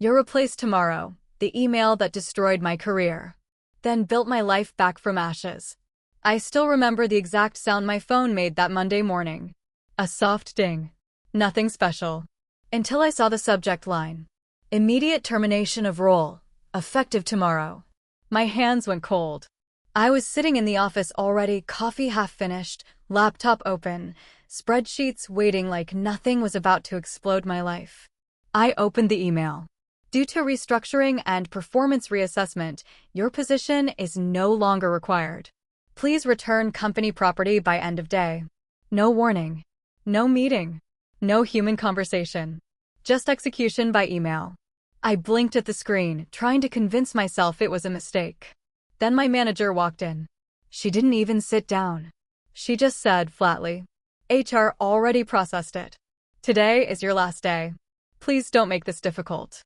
You're replaced tomorrow, the email that destroyed my career, then built my life back from ashes. I still remember the exact sound my phone made that Monday morning. A soft ding. Nothing special. Until I saw the subject line. Immediate termination of role. Effective tomorrow. My hands went cold. I was sitting in the office already, coffee half finished, laptop open, spreadsheets waiting like nothing was about to explode my life. I opened the email. Due to restructuring and performance reassessment, your position is no longer required. Please return company property by end of day. No warning. No meeting. No human conversation. Just execution by email. I blinked at the screen, trying to convince myself it was a mistake. Then my manager walked in. She didn't even sit down. She just said flatly, HR already processed it. Today is your last day. Please don't make this difficult.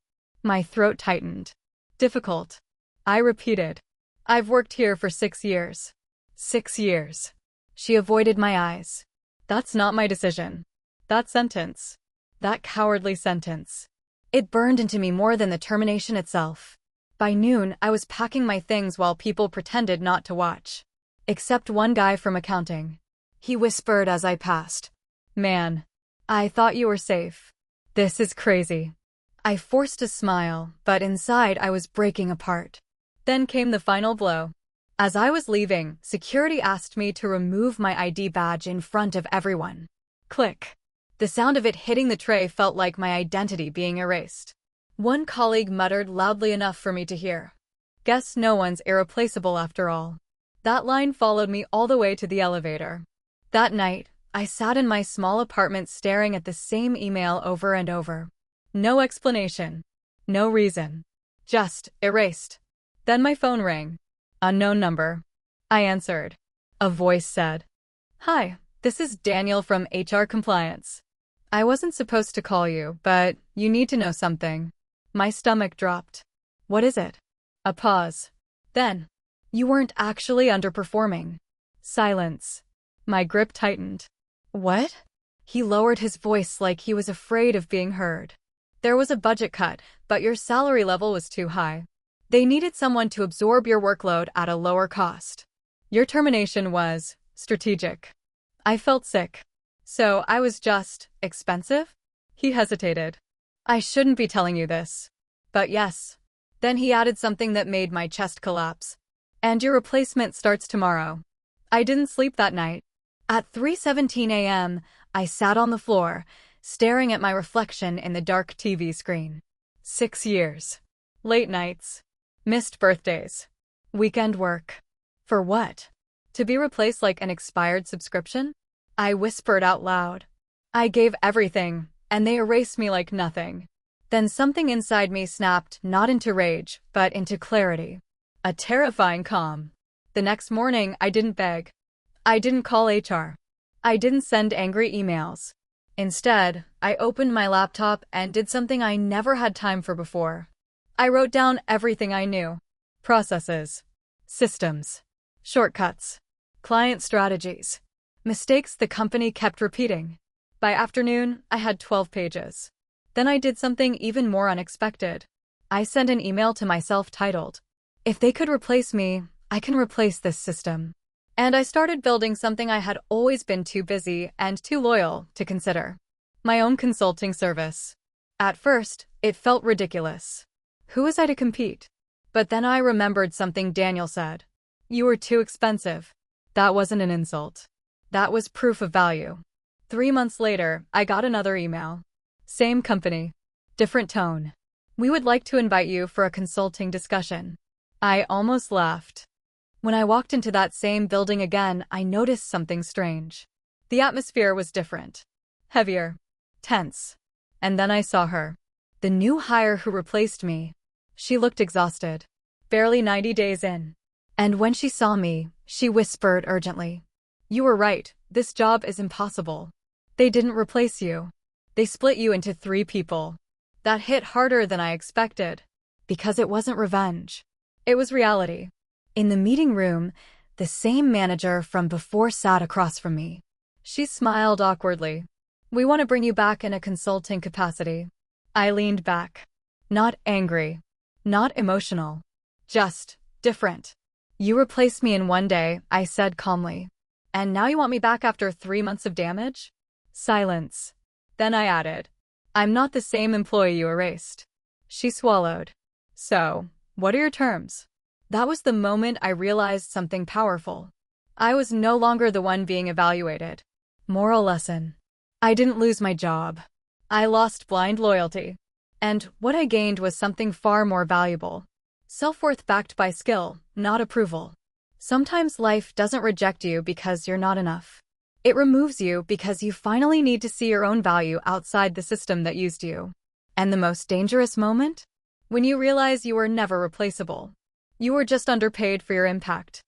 My throat tightened. Difficult. I repeated. I've worked here for 6 years. 6 years. She avoided my eyes. That's not my decision. That sentence. That cowardly sentence. It burned into me more than the termination itself. By noon, I was packing my things while people pretended not to watch. Except one guy from accounting. He whispered as I passed. Man, I thought you were safe. This is crazy. I forced a smile, but inside I was breaking apart. Then came the final blow. As I was leaving, security asked me to remove my ID badge in front of everyone. Click. The sound of it hitting the tray felt like my identity being erased. One colleague muttered loudly enough for me to hear. Guess no one's irreplaceable after all. That line followed me all the way to the elevator. That night, I sat in my small apartment staring at the same email over and over. No explanation. No reason. Just erased. Then my phone rang. Unknown number. I answered. A voice said, "Hi, this is Daniel from HR Compliance. I wasn't supposed to call you, but you need to know something." My stomach dropped. What is it? A pause. Then, you weren't actually underperforming. Silence. My grip tightened. What? He lowered his voice like he was afraid of being heard. There was a budget cut, but your salary level was too high. They needed someone to absorb your workload at a lower cost. Your termination was strategic. I felt sick. So I was just expensive? He hesitated. I shouldn't be telling you this. But yes. Then he added something that made my chest collapse. And your replacement starts tomorrow. I didn't sleep that night. At 3:17 a.m., I sat on the floor, staring at my reflection in the dark TV screen. 6 years. Late nights. Missed birthdays. Weekend work. For what? To be replaced like an expired subscription? I whispered out loud. I gave everything, and they erased me like nothing. Then something inside me snapped, not into rage, but into clarity. A terrifying calm. The next morning, I didn't beg. I didn't call HR. I didn't send angry emails. Instead, I opened my laptop and did something I never had time for before. I wrote down everything I knew. Processes. Systems. Shortcuts. Client strategies. Mistakes the company kept repeating. By afternoon, I had 12 pages. Then I did something even more unexpected. I sent an email to myself titled, "If they could replace me, I can replace this system." And I started building something I had always been too busy and too loyal to consider. My own consulting service. At first, it felt ridiculous. Who was I to compete? But then I remembered something Daniel said. You were too expensive. That wasn't an insult. That was proof of value. 3 months later, I got another email. Same company. Different tone. We would like to invite you for a consulting discussion. I almost laughed. When I walked into that same building again, I noticed something strange. The atmosphere was different. Heavier. Tense. And then I saw her. The new hire who replaced me. She looked exhausted. Barely 90 days in. And when she saw me, she whispered urgently. You were right, this job is impossible. They didn't replace you. They split you into 3 people. That hit harder than I expected. Because it wasn't revenge. It was reality. In the meeting room, the same manager from before sat across from me. She smiled awkwardly. We want to bring you back in a consulting capacity. I leaned back. Not angry. Not emotional. Just different. You replaced me in one day, I said calmly. And now you want me back after 3 months of damage? Silence. Then I added, I'm not the same employee you erased. She swallowed. So, what are your terms? That was the moment I realized something powerful. I was no longer the one being evaluated. Moral lesson. I didn't lose my job. I lost blind loyalty. And what I gained was something far more valuable. Self-worth backed by skill, not approval. Sometimes life doesn't reject you because you're not enough. It removes you because you finally need to see your own value outside the system that used you. And the most dangerous moment? When you realize you were never replaceable. You were just underpaid for your impact.